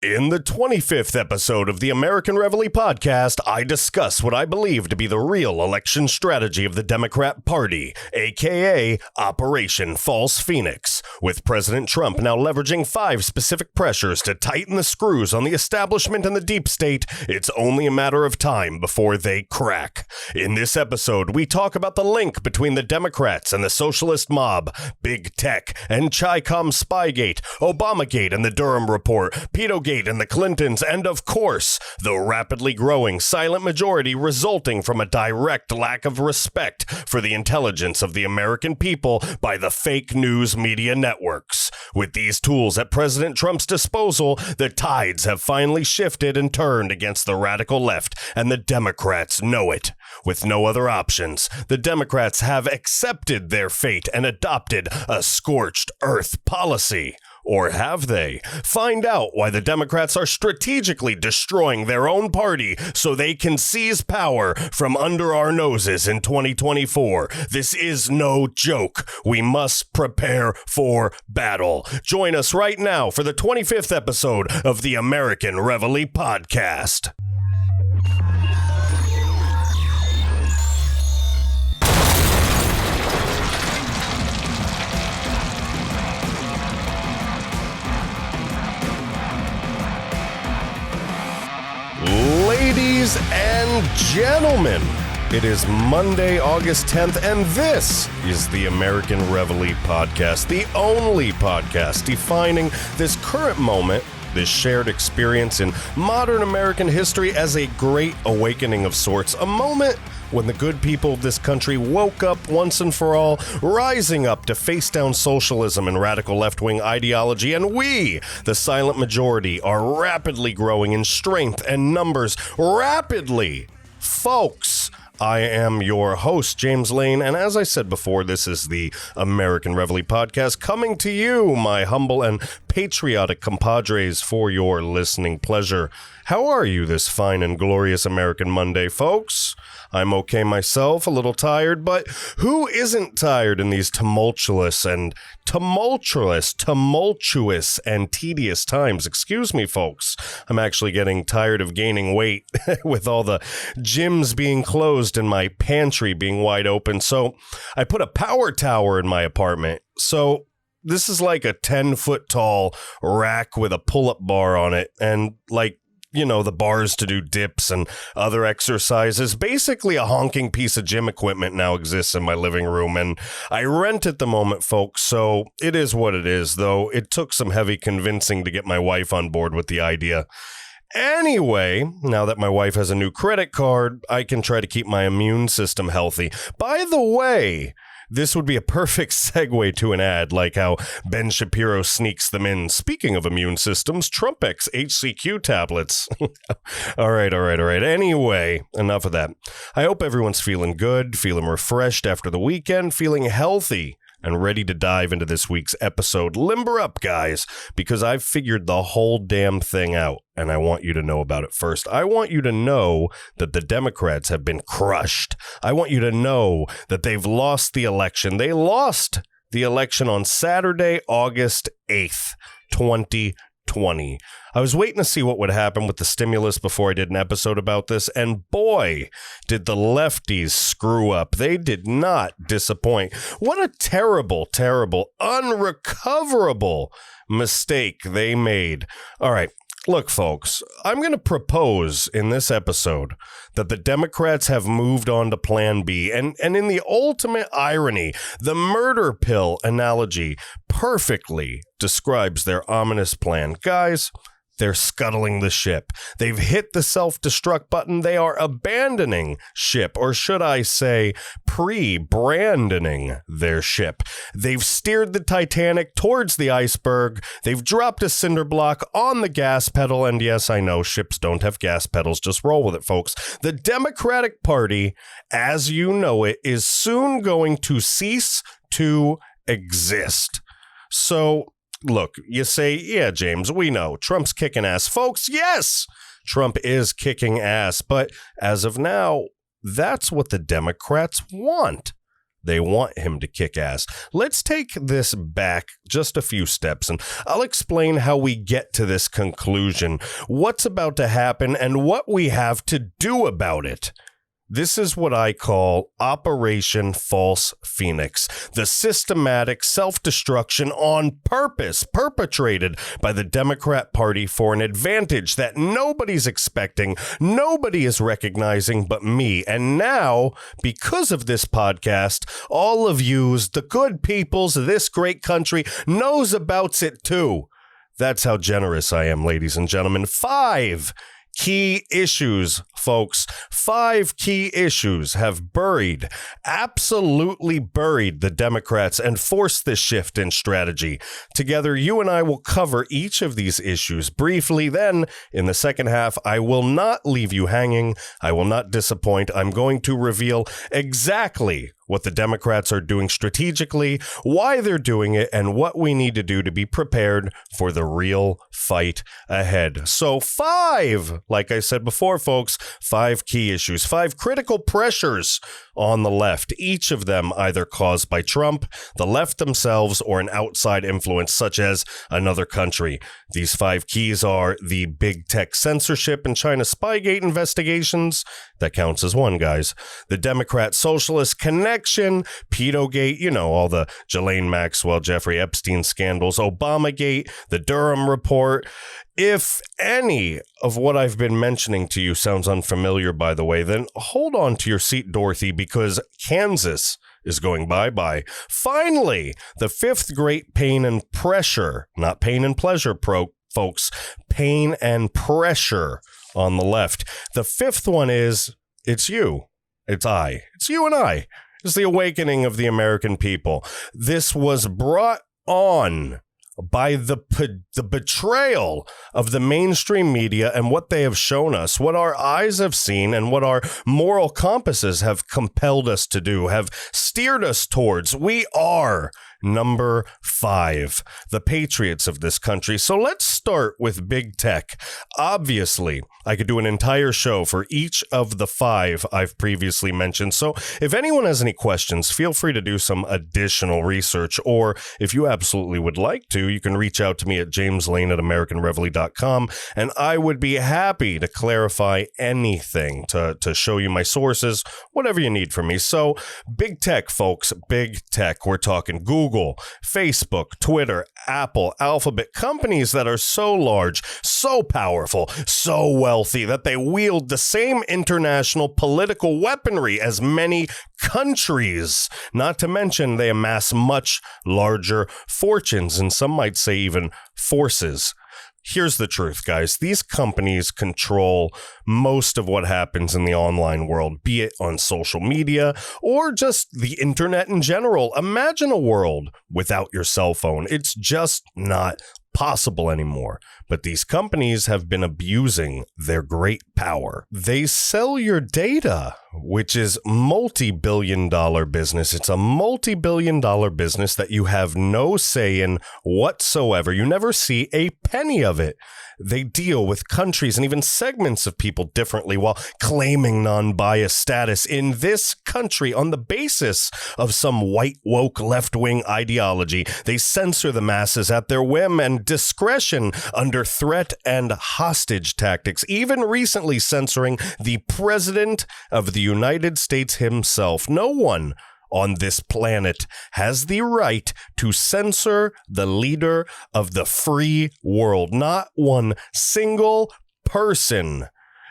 In the 25th episode of the American Reveille Podcast, I discuss what I believe to be the real election strategy of the Democrat Party, A.K.A. Operation False Pheonix, with President Trump now leveraging 5 specific pressures to tighten the screws on the establishment and the deep state. It's only a matter of time before they crack. In this episode, we talk about the link between the Democrats and the Socialist mob, Big Tech and Chi-Com Spygate, Obamagate and the Durham report, Pedogate and the Clintons, and of course, the rapidly growing silent majority resulting from a direct lack of respect for the intelligence of the American people by the fake news media networks. With these tools at President Trump's disposal, the tides have finally shifted and turned against the radical left, and the Democrats know it. With no other options, the Democrats have accepted their fate and adopted a scorched earth policy. Or have they? Find out why the Democrats are strategically destroying their own party so they can seize power from under our noses in 2024. This is no joke. We must prepare for battle. Join us right now for the 25th episode of the American Reveille Podcast. Ladies and gentlemen, it is Monday, August 10th, and this is the American Reveille Podcast, the only podcast defining this current moment, this shared experience in modern American history as a great awakening of sorts, a moment when the good people of this country woke up once and for all, rising up to face down socialism and radical left-wing ideology, and we, the silent majority, are rapidly growing in strength and numbers rapidly. Folks, I am your host, James Lane, and as I said before, this is the American Reveille Podcast, coming to you, my humble and patriotic compadres, for your listening pleasure. How are you this fine and glorious American Monday, folks? I'm okay myself, a little tired, but who isn't tired in these tumultuous and tedious times? Excuse me, folks. I'm actually getting tired of gaining weight with all the gyms being closed and my pantry being wide open. So I put a power tower in my apartment. So this is like a 10-foot tall rack with a pull-up bar on it and the bars to do dips and other exercises. Basically, a honking piece of gym equipment now exists in my living room, and I rent at the moment, folks, so it is what it is, though it took some heavy convincing to get my wife on board with the idea. Anyway, now that my wife has a new credit card, I can try to keep my immune system healthy. By the way, this would be a perfect segue to an ad, like how Ben Shapiro sneaks them in. Speaking of immune systems, Trump X HCQ tablets. All right. Anyway, enough of that. I hope everyone's feeling good, feeling refreshed after the weekend, feeling healthy, and ready to dive into this week's episode. Limber up, guys, because I've figured the whole damn thing out, and I want you to know about it first. I want you to know that the Democrats have been crushed. I want you to know that they've lost the election. They lost the election on Saturday, August 8th, 2020. I was waiting to see what would happen with the stimulus before I did an episode about this, and boy, did the lefties screw up. They did not disappoint. What a terrible, unrecoverable mistake they made. All right. Look, folks, I'm going to propose in this episode that the Democrats have moved on to Plan B. And in the ultimate irony, the murder pill analogy perfectly describes their ominous plan. Guys, they're scuttling the ship. They've hit the self-destruct button. They are abandoning ship, or should I say, pre-brandoning their ship. They've steered the Titanic towards the iceberg. They've dropped a cinder block on the gas pedal. And yes, I know ships don't have gas pedals. Just roll with it, folks. The Democratic Party, as you know it, is soon going to cease to exist. So, look, you say, yeah, James, we know Trump's kicking ass. Folks, yes, Trump is kicking ass. But as of now, that's what the Democrats want. They want him to kick ass. Let's take this back just a few steps, and I'll explain how we get to this conclusion, what's about to happen, and what we have to do about it. This is what I call Operation False Pheonix, the systematic self-destruction on purpose perpetrated by the Democrat Party for an advantage that nobody's expecting, nobody is recognizing but me. And now, because of this podcast, all of yous, the good peoples of this great country, knows about it too. That's how generous I am, ladies and gentlemen. 5 key issues, folks. 5 key issues have absolutely buried the Democrats and forced this shift in strategy. Together, you and I will cover each of these issues briefly. Then, in the second half, I will not leave you hanging. I will not disappoint. I'm going to reveal exactly what the Democrats are doing strategically, why they're doing it, and what we need to do to be prepared for the real fight ahead. So 5, like I said before, folks, 5 key issues, 5 critical pressures on the left, each of them either caused by Trump, the left themselves, or an outside influence such as another country. These 5 keys are the big tech censorship and China Spygate investigations. That counts as one, guys. The Democrat Socialist connection, Pedogate, you know, all the Ghislaine Maxwell, Jeffrey Epstein scandals, Obamagate, the Durham report. If any of what I've been mentioning to you sounds unfamiliar, by the way, then hold on to your seat, Dorothy, because Kansas is going bye-bye. Finally, the 5th great pain and pressure, not pain and pleasure, folks, pain and pressure on the left. The 5th one is, it's you. It's I. It's you and I. It's the awakening of the American people. This was brought on by the betrayal of the mainstream media and what they have shown us, what our eyes have seen and what our moral compasses have compelled us to do, have steered us towards. We are number 5, the patriots of this country. So let's start with big tech. Obviously, I could do an entire show for each of the 5 I've previously mentioned. So if anyone has any questions, feel free to do some additional research, or if you absolutely would like to, you can reach out to me at jameslane@AmericanReveille.com, and I would be happy to clarify anything, to show you my sources, whatever you need from me. So big tech, folks, big tech. We're talking Google, Facebook, Twitter, Apple, Alphabet, companies that are so large, so powerful, so wealthy that they wield the same international political weaponry as many countries. Not to mention they amass much larger fortunes, and some might say even forces. Here's the truth, guys. These companies control most of what happens in the online world, be it on social media or just the internet in general. Imagine a world without your cell phone. It's just not possible anymore. But these companies have been abusing their great power. They sell your data, which is multi-billion-dollar business. It's a multi-billion-dollar business that you have no say in whatsoever. You never see a penny of it. They deal with countries and even segments of people differently while claiming non-biased status in this country on the basis of some white woke left-wing ideology. They censor the masses at their whim and discretion under threat and hostage tactics, even recently censoring the President of the United States himself. No one on this planet has the right to censor the leader of the free world. Not one single person.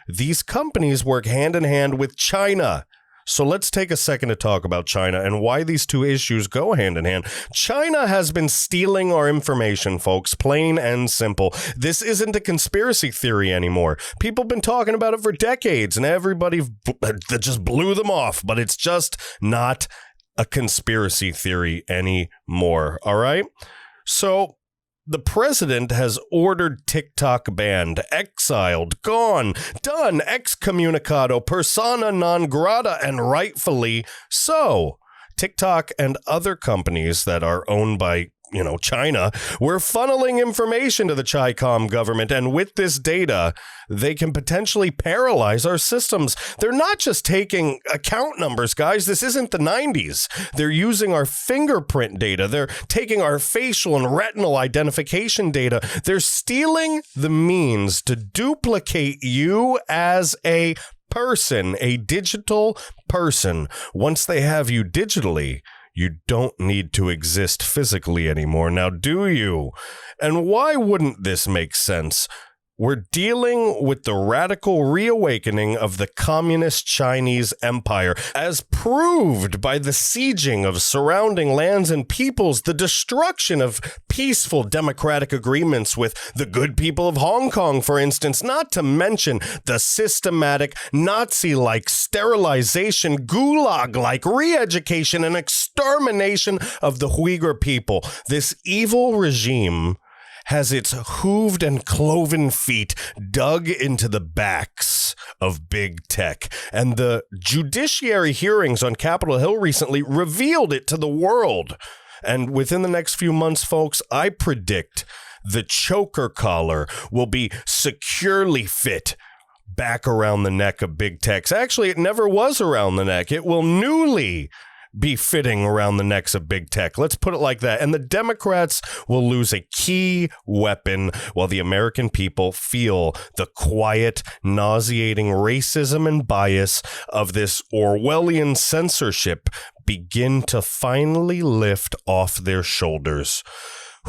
These companies work hand in hand with China. So let's take a second to talk about China and why these two issues go hand in hand. China has been stealing our information, folks, plain and simple. This isn't a conspiracy theory anymore. People have been talking about it for decades, and everybody just blew them off, but it's just not a conspiracy theory anymore, all right? So the president has ordered TikTok banned, exiled, gone, done, excommunicado, persona non grata, and rightfully so. TikTok and other companies that are owned by China, we're funneling information to the Chi-Com government. And with this data, they can potentially paralyze our systems. They're not just taking account numbers, guys. This isn't the 90s. They're using our fingerprint data. They're taking our facial and retinal identification data. They're stealing the means to duplicate you as a person, a digital person. Once they have you digitally, you don't need to exist physically anymore. Now, do you? And why wouldn't this make sense? We're dealing with the radical reawakening of the communist Chinese empire, as proved by the sieging of surrounding lands and peoples, the destruction of peaceful democratic agreements with the good people of Hong Kong, for instance, not to mention the systematic Nazi-like sterilization, gulag-like re-education and extermination of the Uyghur people. This evil regime has its hooved and cloven feet dug into the backs of big tech. And the judiciary hearings on Capitol Hill recently revealed it to the world. And within the next few months, folks, I predict the choker collar will be securely fit back around the neck of big techs. Actually, it never was around the neck. It will newly be fitting around the necks of big tech. Let's put it like that. And the Democrats will lose a key weapon while the American people feel the quiet, nauseating racism and bias of this Orwellian censorship begin to finally lift off their shoulders.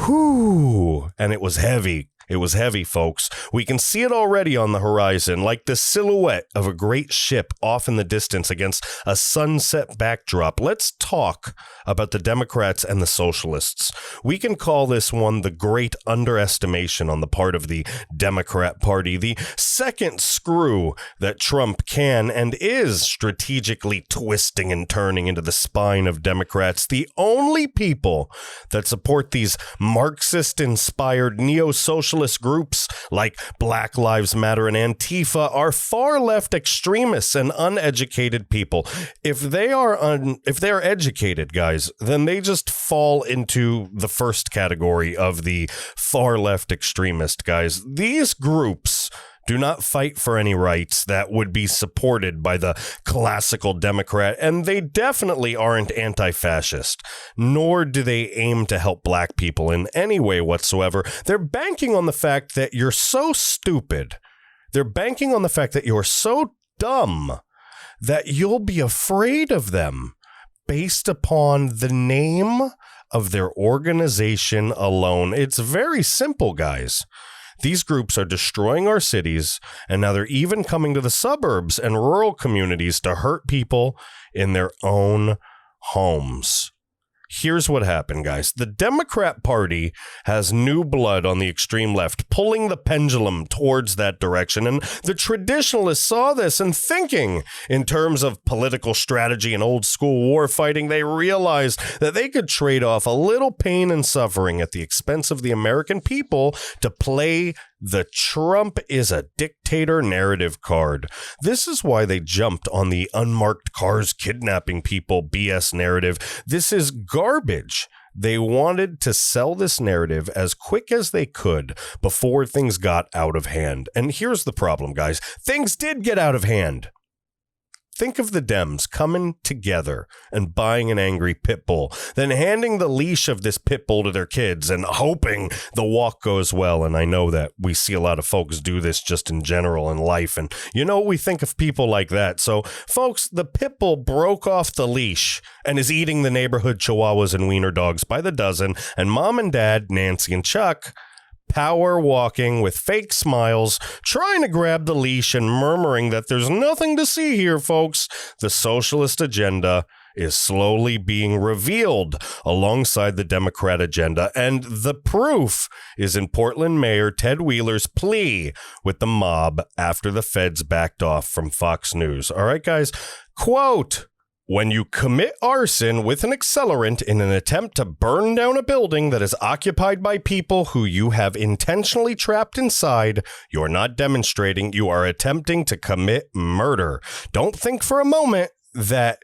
Whew. And it was heavy. It was heavy, folks. We can see it already on the horizon, like the silhouette of a great ship off in the distance against a sunset backdrop. Let's talk about the Democrats and the Socialists. We can call this one the great underestimation on the part of the Democrat Party, the second screw that Trump can and is strategically twisting and turning into the spine of Democrats. The only people that support these Marxist-inspired neo-socialist groups like Black Lives Matter and Antifa are far left extremists and uneducated people. If they are educated, guys, then they just fall into the first category of the far left extremist, guys. These groups do not fight for any rights that would be supported by the classical Democrat, and they definitely aren't anti-fascist, nor do they aim to help black people in any way whatsoever. They're banking on the fact that you're so stupid. They're banking on the fact that you're so dumb that you'll be afraid of them based upon the name of their organization alone. It's very simple, guys. These groups are destroying our cities, and now they're even coming to the suburbs and rural communities to hurt people in their own homes. Here's what happened, guys. The Democrat Party has new blood on the extreme left, pulling the pendulum towards that direction. And the traditionalists saw this, and thinking in terms of political strategy and old school war fighting, they realized that they could trade off a little pain and suffering at the expense of the American people to play the Trump is a dictator narrative card. This is why they jumped on the unmarked cars kidnapping people BS narrative. This is garbage. They wanted to sell this narrative as quick as they could before things got out of hand. And here's the problem, guys. Things did get out of hand. Think of the Dems coming together and buying an angry pit bull, then handing the leash of this pit bull to their kids and hoping the walk goes well. And I know that we see a lot of folks do this just in general in life. And we think of people like that. So, folks, the pit bull broke off the leash and is eating the neighborhood chihuahuas and wiener dogs by the dozen. And mom and dad, Nancy and Chuck, power walking with fake smiles, trying to grab the leash and murmuring that there's nothing to see here, folks. The socialist agenda is slowly being revealed alongside the Democrat agenda. And the proof is in Portland Mayor Ted Wheeler's plea with the mob after the feds backed off from Fox News. All right, guys, quote, "When you commit arson with an accelerant in an attempt to burn down a building that is occupied by people who you have intentionally trapped inside, you're not demonstrating, you are attempting to commit murder. Don't think for a moment that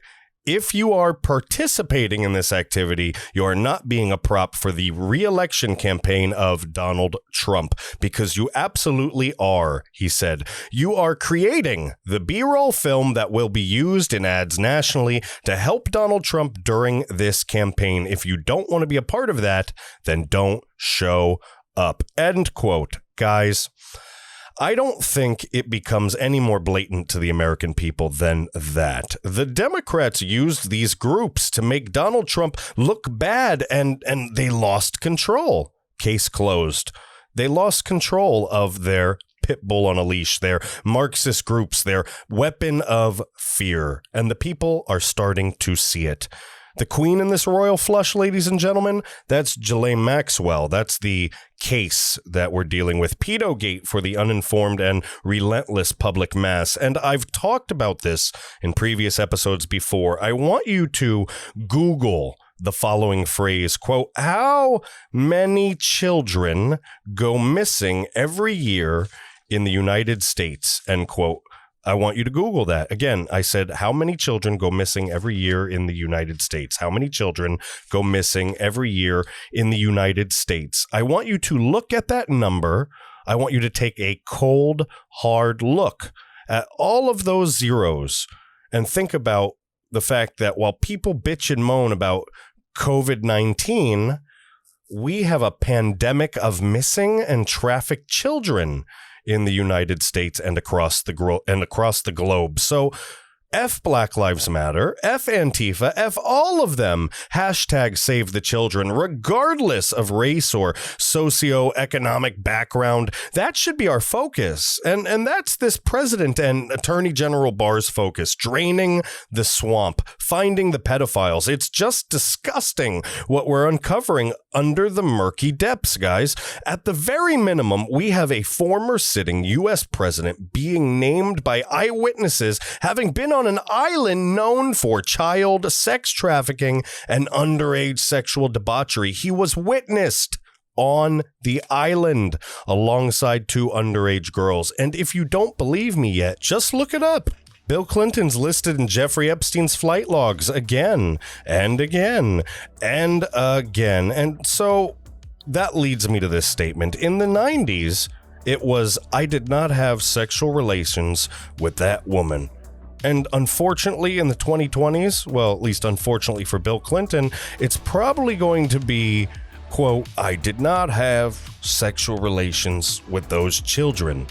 If you are participating in this activity, you are not being a prop for the re-election campaign of Donald Trump, because you absolutely are, he said. You are creating the B-roll film that will be used in ads nationally to help Donald Trump during this campaign. If you don't want to be a part of that, then don't show up. End quote. Guys, I don't think it becomes any more blatant to the American people than that. The Democrats used these groups to make Donald Trump look bad, and they lost control. Case closed. They lost control of their pit bull on a leash, their Marxist groups, their weapon of fear, and the people are starting to see it. The queen in this royal flush, ladies and gentlemen, that's Ghislaine Maxwell. That's the case that we're dealing with. Pedogate for the uninformed and relentless public mass. And I've talked about this in previous episodes before. I want you to Google the following phrase, quote, "How many children go missing every year in the United States?" End quote. I want you to Google that. Again, I said, how many children go missing every year in the United States? How many children go missing every year in the United States? I want you to look at that number. I want you to take a cold, hard look at all of those zeros and think about the fact that while people bitch and moan about COVID-19, we have a pandemic of missing and trafficked children in the United States and across the globe. So F Black Lives Matter, F Antifa, F all of them. Hashtag save the children, regardless of race or socioeconomic background. That should be our focus. And that's this president and Attorney General Barr's focus, draining the swamp, finding the pedophiles. It's just disgusting what we're uncovering under the murky depths, guys. At the very minimum, we have a former sitting U.S. president being named by eyewitnesses having been on an island known for child sex trafficking and underage sexual debauchery. He was witnessed on the island alongside two underage girls. And if you don't believe me yet, just look it up. Bill Clinton's listed in Jeffrey Epstein's flight logs again and again and again. And so that leads me to this statement. In the 90s, it was, I did not have sexual relations with that woman. And unfortunately, in the 2020s, well, at least unfortunately for Bill Clinton, it's probably going to be, quote, I did not have sexual relations with those children.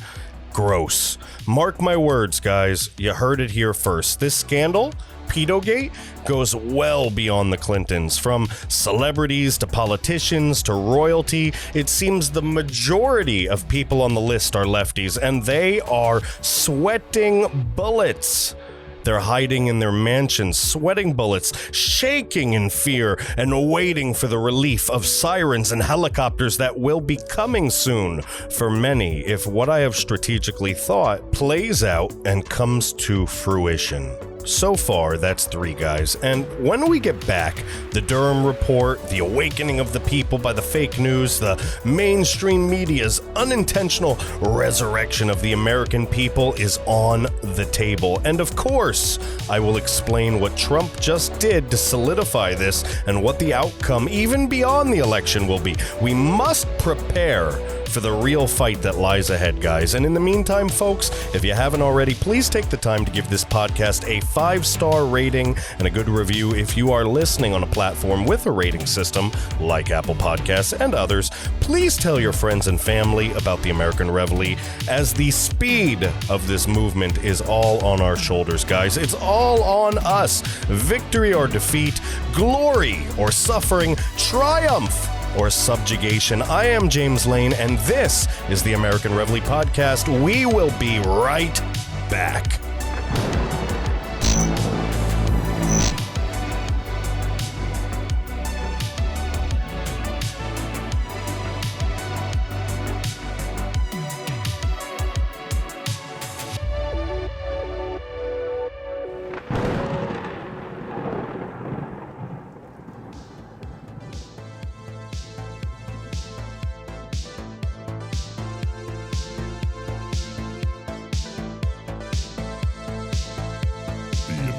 Gross. Mark my words, guys. You heard it here first. This scandal, Pedogate, goes well beyond the Clintons. From celebrities to politicians to royalty, it seems the majority of people on the list are lefties, and they are sweating bullets. They're hiding in their mansions, sweating bullets, shaking in fear, and waiting for the relief of sirens and helicopters that will be coming soon for many if what I have strategically thought plays out and comes to fruition. So far, that's 3, guys. And when we get back, the Durham report, the awakening of the people by the fake news, the mainstream media's unintentional resurrection of the American people is on the table. And of course, I will explain what Trump just did to solidify this and what the outcome, even beyond the election, will be. We must prepare for the real fight that lies ahead, guys. And in the meantime, folks, if you haven't already, please take the time to give this podcast a 5-star rating and a good review if you are listening on a platform with a rating system like Apple Podcasts and others. Please tell your friends and family about the American Reveille, as the speed of this movement is all on our shoulders, guys. It's all on us. Victory or defeat, glory or suffering, triumph or subjugation. I am James Lane, and this is the American Reveille Podcast. We will be right back.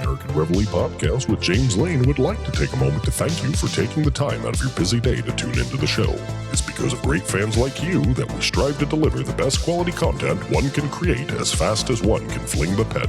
American Reveille Podcast with James Lane would like to take a moment to thank you for taking the time out of your busy day to tune into the show. It's because of great fans like you that we strive to deliver the best quality content one can create as fast as one can fling the pen.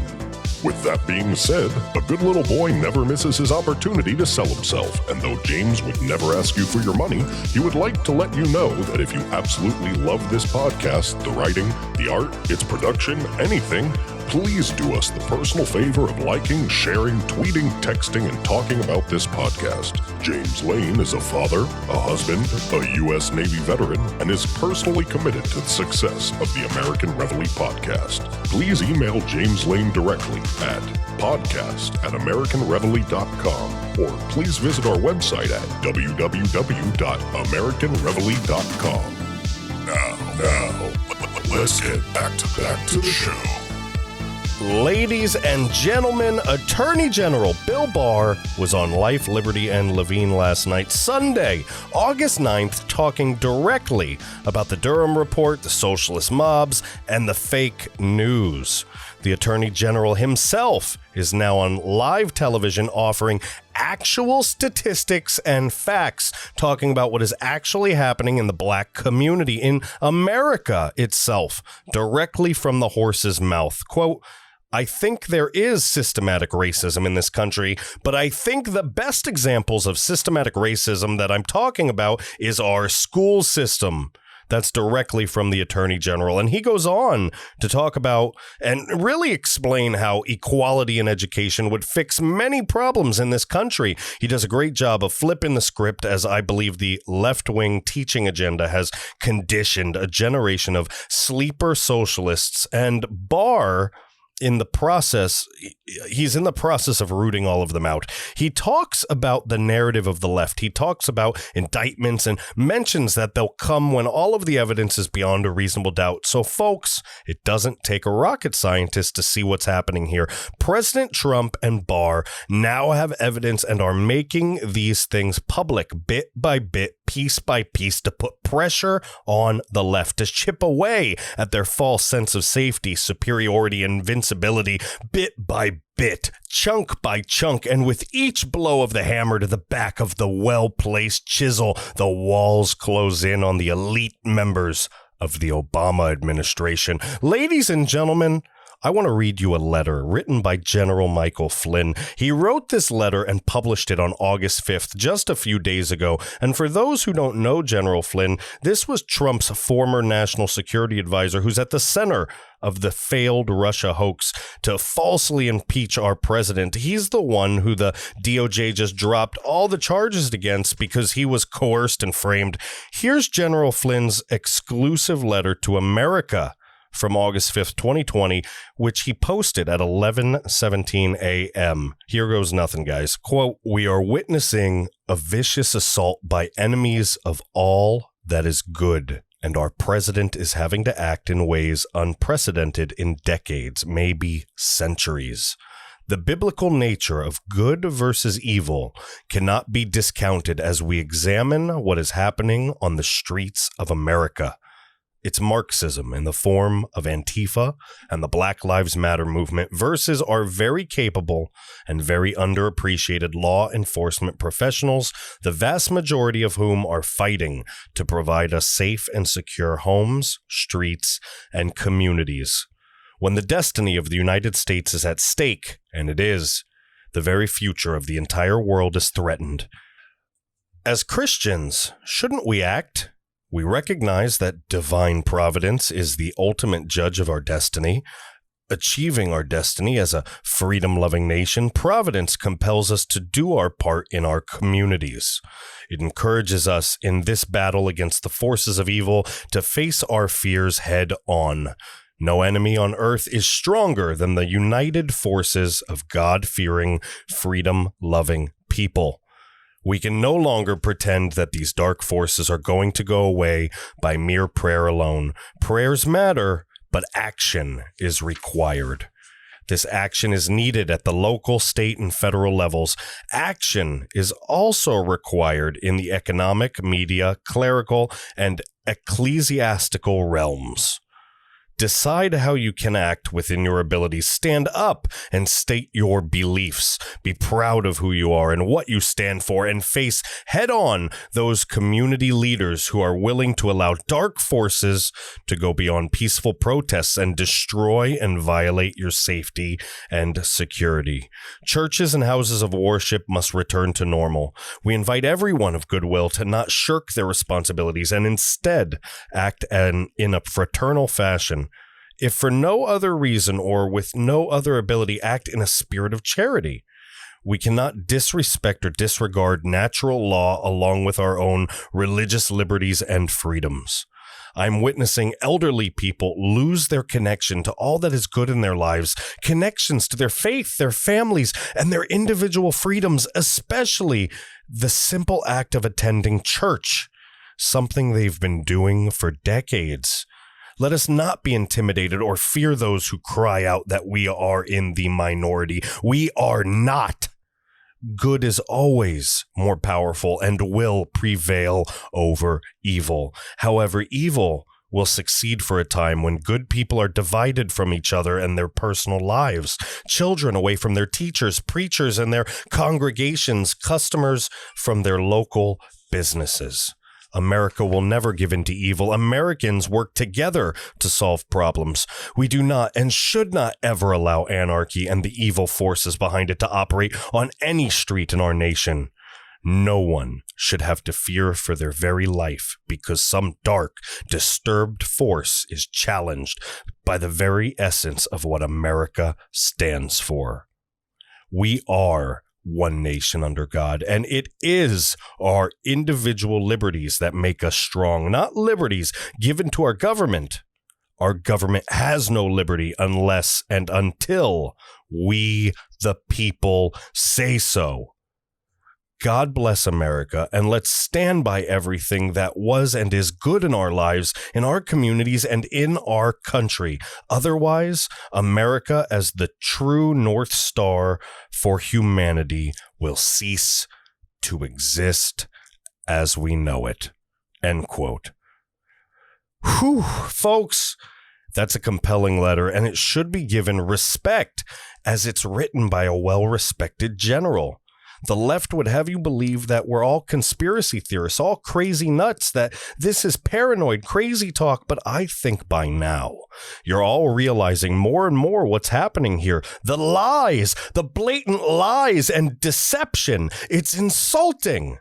With that being said, a good little boy never misses his opportunity to sell himself, and though James would never ask you for your money, he would like to let you know that if you absolutely love this podcast, the writing, the art, its production, anything, please do us the personal favor of liking, sharing, tweeting, texting, and talking about this podcast. James Lane is a father, a husband, a U.S. Navy veteran, and is personally committed to the success of the American Reveille Podcast. Please email James Lane directly at podcast@AmericanReveille.com, or please visit our website at www.AmericanReveille.com. Now, let's get back to the show. Ladies and gentlemen, Attorney General Bill Barr was on Life, Liberty, and Levine last night, Sunday, August 9th, talking directly about the Durham report, the socialist mobs, and the fake news. The Attorney General himself is now on live television offering actual statistics and facts, talking about what is actually happening in the black community in America itself, directly from the horse's mouth. Quote, I think there is systematic racism in this country, but I think the best examples of systematic racism that I'm talking about is our school system. That's directly from the Attorney General. And he goes on to talk about and really explain how equality in education would fix many problems in this country. He does a great job of flipping the script, as I believe the left-wing teaching agenda has conditioned a generation of sleeper socialists. And Barr, in the process, he's in the process of rooting all of them out. He talks about the narrative of the left. He talks about indictments and mentions that they'll come when all of the evidence is beyond a reasonable doubt. So, folks, it doesn't take a rocket scientist to see what's happening here. President Trump and Barr now have evidence and are making these things public bit by bit, piece by piece, to put pressure on the left, to chip away at their false sense of safety, superiority, and invincibility, bit by bit, chunk by chunk, and with each blow of the hammer to the back of the well-placed chisel, the walls close in on the elite members of the Obama administration. Ladies and gentlemen, I want to read you a letter written by General Michael Flynn. He wrote this letter and published it on August 5th, just a few days ago. And for those who don't know General Flynn, this was Trump's former national security advisor who's at the center of the failed Russia hoax to falsely impeach our president. He's the one who the DOJ just dropped all the charges against because he was coerced and framed. Here's General Flynn's exclusive letter to America from August 5th, 2020, which he posted at 11:17 a.m. Here goes nothing, guys. Quote, we are witnessing a vicious assault by enemies of all that is good, and our president is having to act in ways unprecedented in decades, maybe centuries. The biblical nature of good versus evil cannot be discounted as we examine what is happening on the streets of America. It's Marxism in the form of Antifa and the Black Lives Matter movement versus our very capable and very underappreciated law enforcement professionals, the vast majority of whom are fighting to provide us safe and secure homes, streets, and communities. When the destiny of the United States is at stake, and it is, the very future of the entire world is threatened. As Christians, shouldn't we act? We recognize that divine providence is the ultimate judge of our destiny. Achieving our destiny as a freedom-loving nation, providence compels us to do our part in our communities. It encourages us in this battle against the forces of evil to face our fears head on. No enemy on earth is stronger than the united forces of God-fearing, freedom-loving people. We can no longer pretend that these dark forces are going to go away by mere prayer alone. Prayers matter, but action is required. This action is needed at the local, state, and federal levels. Action is also required in the economic, media, clerical, and ecclesiastical realms. Decide how you can act within your abilities. Stand up and state your beliefs. Be proud of who you are and what you stand for, and face head-on those community leaders who are willing to allow dark forces to go beyond peaceful protests and destroy and violate your safety and security. Churches and houses of worship must return to normal. We invite everyone of goodwill to not shirk their responsibilities and instead act in a fraternal fashion. If for no other reason or with no other ability, act in a spirit of charity. We cannot disrespect or disregard natural law along with our own religious liberties and freedoms. I'm witnessing elderly people lose their connection to all that is good in their lives, connections to their faith, their families, and their individual freedoms, especially the simple act of attending church, something they've been doing for decades. Let us not be intimidated or fear those who cry out that we are in the minority. We are not. Good is always more powerful and will prevail over evil. However, evil will succeed for a time when good people are divided from each other and their personal lives, children away from their teachers, preachers and their congregations, customers from their local businesses. America will never give in to evil. Americans work together to solve problems. We do not and should not ever allow anarchy and the evil forces behind it to operate on any street in our nation. No one should have to fear for their very life because some dark, disturbed force is challenged by the very essence of what America stands for. We are one nation under God, and it is our individual liberties that make us strong, not liberties given to our government. Our government has no liberty unless and until we, the people, say so. God bless America, and let's stand by everything that was and is good in our lives, in our communities, and in our country. Otherwise, America, as the true North Star for humanity, will cease to exist as we know it. End quote. Whew, folks, that's a compelling letter, and it should be given respect as it's written by a well-respected general. The left would have you believe that we're all conspiracy theorists, all crazy nuts, that this is paranoid, crazy talk, but I think by now you're all realizing more and more what's happening here. The lies, the blatant lies and deception. It's insulting.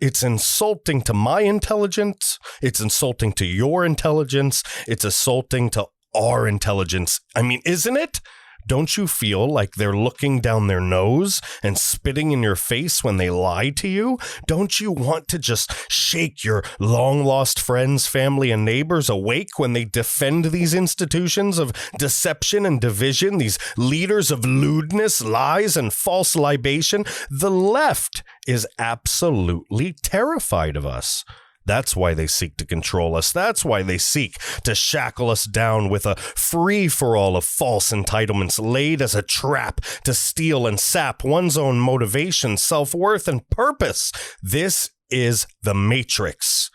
It's insulting to my intelligence. It's insulting to your intelligence. It's insulting to our intelligence. I mean, isn't it? Don't you feel like they're looking down their nose and spitting in your face when they lie to you? Don't you want to just shake your long-lost friends, family, and neighbors awake when they defend these institutions of deception and division, these leaders of lewdness, lies, and false libation? The left is absolutely terrified of us. That's why they seek to control us. That's why they seek to shackle us down with a free-for-all of false entitlements laid as a trap to steal and sap one's own motivation, self-worth, and purpose. This is the Matrix.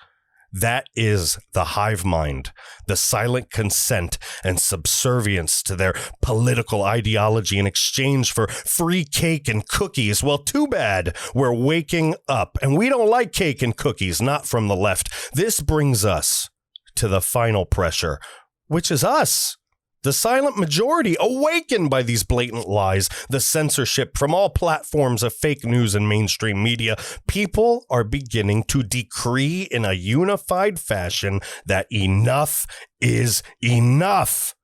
That is the hive mind, the silent consent and subservience to their political ideology in exchange for free cake and cookies. Well, too bad we're waking up, and we don't like cake and cookies, not from the left. This brings us to the final pressure, which is us. The silent majority, awakened by these blatant lies, the censorship from all platforms of fake news and mainstream media, people are beginning to decree in a unified fashion that enough is enough.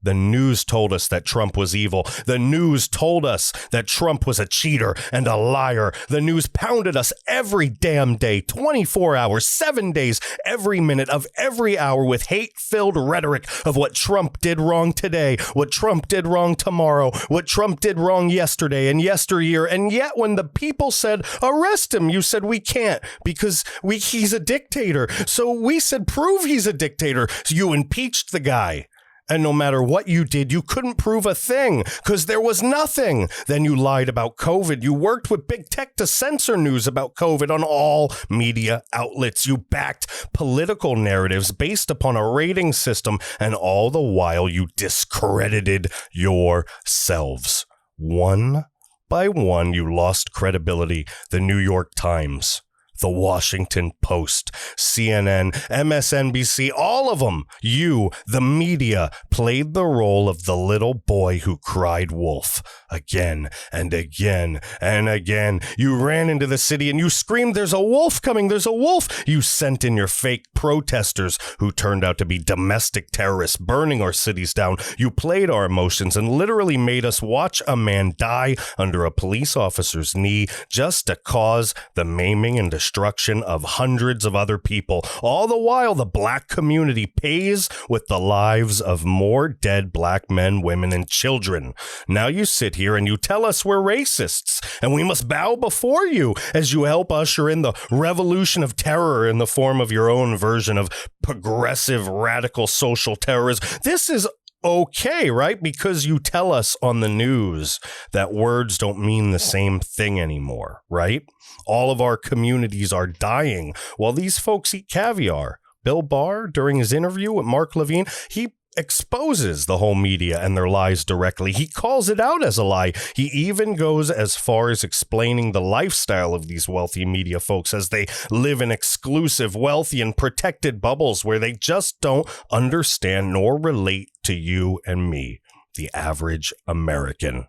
The news told us that Trump was evil. The news told us that Trump was a cheater and a liar. The news pounded us every damn day, 24 hours, 7 days, every minute of every hour with hate-filled rhetoric of what Trump did wrong today, what Trump did wrong tomorrow, what Trump did wrong yesterday and yesteryear. And yet when the people said, arrest him, you said we can't because he's a dictator. So we said, prove he's a dictator. So you impeached the guy. And no matter what you did, you couldn't prove a thing because there was nothing. Then you lied about COVID. You worked with big tech to censor news about COVID on all media outlets. You backed political narratives based upon a rating system, and all the while you discredited yourselves. One by one, you lost credibility. The New York Times, the Washington Post, CNN, MSNBC, all of them. You, the media, played the role of the little boy who cried wolf again and again and again. You ran into the city and you screamed, "There's a wolf coming, there's a wolf." You sent in your fake protesters who turned out to be domestic terrorists burning our cities down. You played our emotions and literally made us watch a man die under a police officer's knee just to cause the maiming and destruction of hundreds of other people. All the while, the black community pays with the lives of more dead black men, women, and children. Now you sit here and you tell us we're racists and we must bow before you as you help usher in the revolution of terror in the form of your own version of progressive radical social terrorism. This is okay, right? Because you tell us on the news that words don't mean the same thing anymore, right? All of our communities are dying while these folks eat caviar. Bill Barr, during his interview with Mark Levine, he exposes the whole media and their lies directly. He calls it out as a lie. He even goes as far as explaining the lifestyle of these wealthy media folks as they live in exclusive, wealthy, and protected bubbles where they just don't understand nor relate to you and me, the average American.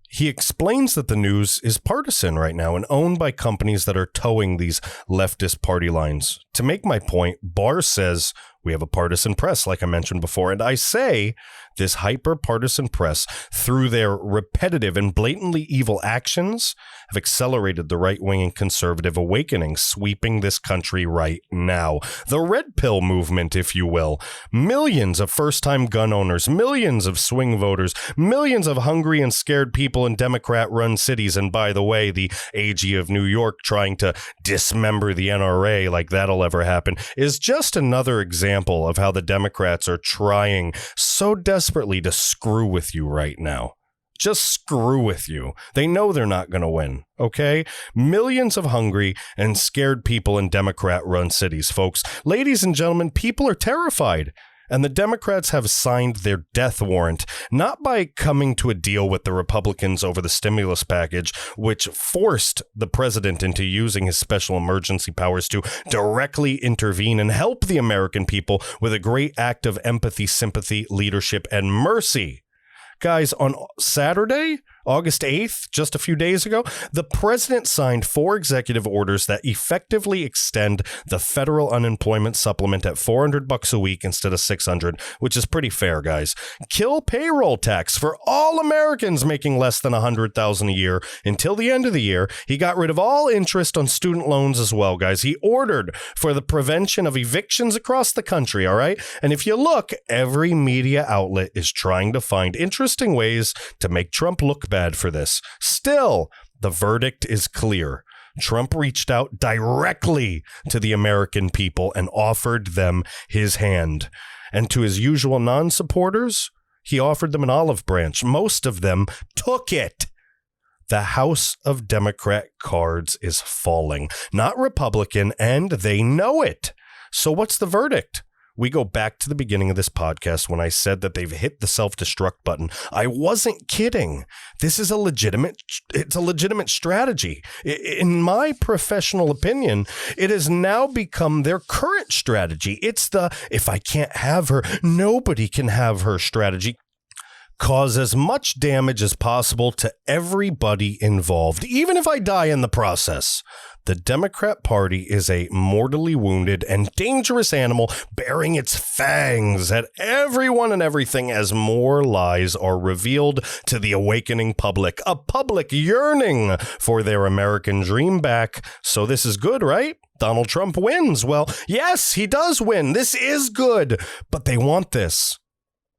He explains that the news is partisan right now and owned by companies that are towing these leftist party lines. To make my point, Barr says we have a partisan press, like I mentioned before, and I say this hyper-partisan press, through their repetitive and blatantly evil actions, have accelerated the right-wing and conservative awakening sweeping this country right now. The red pill movement, if you will. Millions of first-time gun owners, millions of swing voters, millions of hungry and scared people in Democrat-run cities, and by the way, the AG of New York trying to dismember the NRA like that'll ever happen, is just another example of how the Democrats are trying so desperately to screw with you right now. Just screw with you. They know they're not going to win, okay? Millions of hungry and scared people in Democrat-run cities, folks. Ladies and gentlemen, people are terrified. And the Democrats have signed their death warrant, not by coming to a deal with the Republicans over the stimulus package, which forced the president into using his special emergency powers to directly intervene and help the American people with a great act of empathy, sympathy, leadership, and mercy. Guys, on Saturday, August 8th, just a few days ago, the president signed 4 executive orders that effectively extend the federal unemployment supplement at $400 a week instead of $600, which is pretty fair, guys. Kill payroll tax for all Americans making less than $100,000 a year until the end of the year. He got rid of all interest on student loans as well, guys. He ordered for the prevention of evictions across the country, all right? And if you look, every media outlet is trying to find interesting ways to make Trump look bad for this. Still, the verdict is clear. Trump reached out directly to the American people and offered them his hand. And to his usual non-supporters, he offered them an olive branch. Most of them took it. The house of Democrat cards is falling, not Republican, and they know it. So what's the verdict? We go back to the beginning of this podcast when I said that they've hit the self-destruct button. I wasn't kidding. This is a legitimate strategy. In my professional opinion, it has now become their current strategy. It's the, if I can't have her, nobody can have her strategy. Cause as much damage as possible to everybody involved, even if I die in the process. The Democrat Party is a mortally wounded and dangerous animal bearing its fangs at everyone and everything as more lies are revealed to the awakening public, a public yearning for their American dream back. So this is good, right? Donald Trump wins. Well, yes, he does win. This is good, but they want this.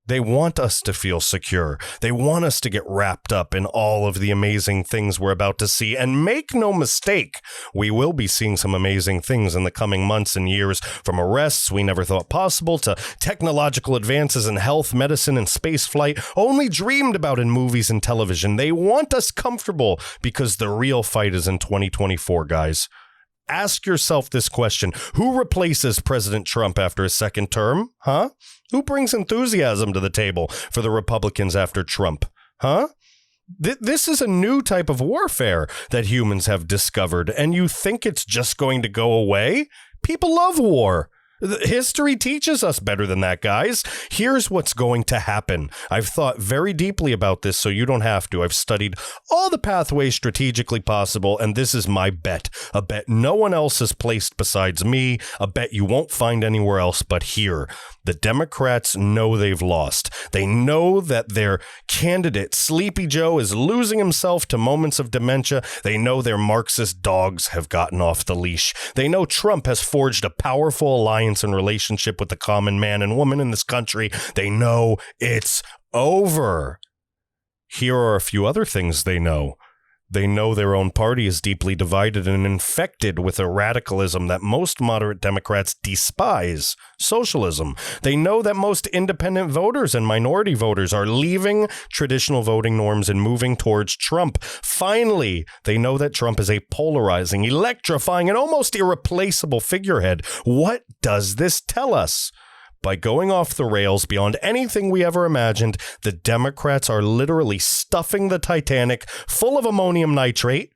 They want us to feel secure. They want us to get wrapped up in all of the amazing things we're about to see. And make no mistake, we will be seeing some amazing things in the coming months and years, from arrests we never thought possible to technological advances in health, medicine, and space flight only dreamed about in movies and television. They want us comfortable because the real fight is in 2024, guys. Ask yourself this question. Who replaces President Trump after his second term? Huh? Who brings enthusiasm to the table for the Republicans after Trump? Huh? This is a new type of warfare that humans have discovered, and you think it's just going to go away? People love war. History teaches us better than that, guys. Here's what's going to happen. I've thought very deeply about this, so you don't have to. I've studied all the pathways strategically possible, and this is my bet. A bet no one else has placed besides me. A bet you won't find anywhere else but here. The Democrats know they've lost. They know that their candidate, Sleepy Joe, is losing himself to moments of dementia. They know their Marxist dogs have gotten off the leash. They know Trump has forged a powerful alliance and relationship with the common man and woman in this country. They know it's over. Here are a few other things they know. They know their own party is deeply divided and infected with a radicalism that most moderate Democrats despise, socialism. They know that most independent voters and minority voters are leaving traditional voting norms and moving towards Trump. Finally, they know that Trump is a polarizing, electrifying, and almost irreplaceable figurehead. What does this tell us? By going off the rails beyond anything we ever imagined, the Democrats are literally stuffing the Titanic full of ammonium nitrate,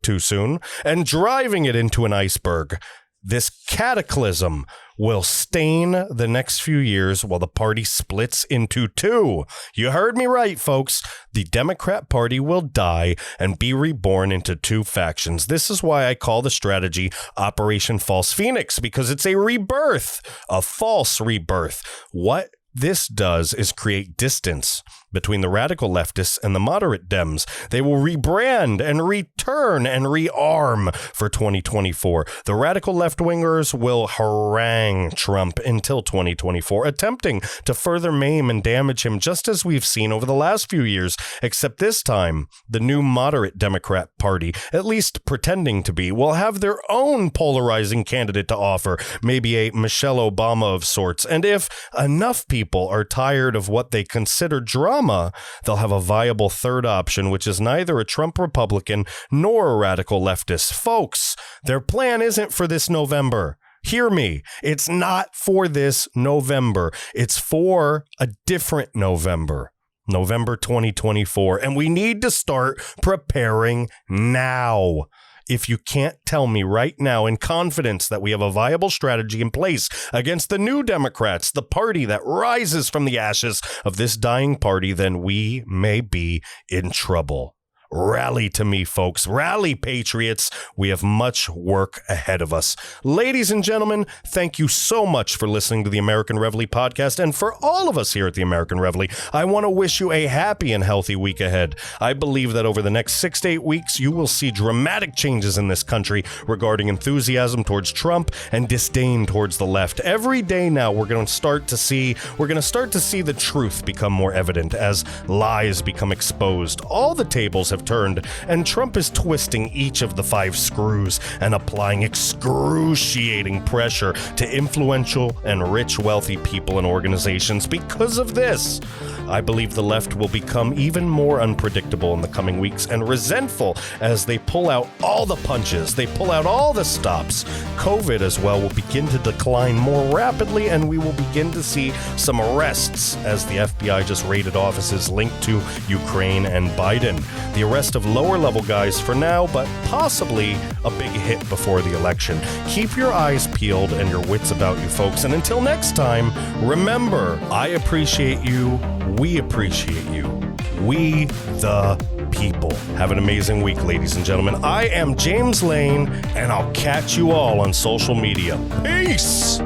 too soon, and driving it into an iceberg. This cataclysm will stain the next few years while the party splits into two. You heard me right, folks. The Democrat Party will die and be reborn into two factions. This is why I call the strategy Operation False Pheonix, because it's a rebirth, a false rebirth. What this does is create distance between the radical leftists and the moderate Dems. They will rebrand and return and rearm for 2024. The radical left-wingers will harangue Trump until 2024, attempting to further maim and damage him, just as we've seen over the last few years, except this time, the new moderate Democrat Party, at least pretending to be, will have their own polarizing candidate to offer, maybe a Michelle Obama of sorts. And if enough people are tired of what they consider drama, they'll have a viable third option, which is neither a Trump Republican nor a radical leftist. Folks, their plan isn't for this November. Hear me. It's not for this November. It's for a different November. November 2024. And we need to start preparing now. If you can't tell me right now in confidence that we have a viable strategy in place against the new Democrats, the party that rises from the ashes of this dying party, then we may be in trouble. Rally to me, folks. Rally, patriots. We have much work ahead of us. Ladies and gentlemen, thank you so much for listening to the American Reveille Podcast. And for all of us here at the American Reveille, I want to wish you a happy and healthy week ahead. I believe that over the next 6 to 8 weeks, you will see dramatic changes in this country regarding enthusiasm towards Trump and disdain towards the left. Every day now, we're going to start to see the truth become more evident as lies become exposed. All the tables have turned, and Trump is twisting each of the 5 screws and applying excruciating pressure to influential and rich, wealthy people and organizations. Because of this, I believe the left will become even more unpredictable in the coming weeks and resentful as they pull out all the punches, they pull out all the stops. COVID as well will begin to decline more rapidly, and we will begin to see some arrests as the FBI just raided offices linked to Ukraine and Biden. The arrest of lower-level guys for now, but possibly a big hit before the election. Keep your eyes peeled and your wits about you, folks. And until next time, remember, I appreciate you. We appreciate you. We the people. Have an amazing week, ladies and gentlemen. I am James Lane, and I'll catch you all on social media. Peace!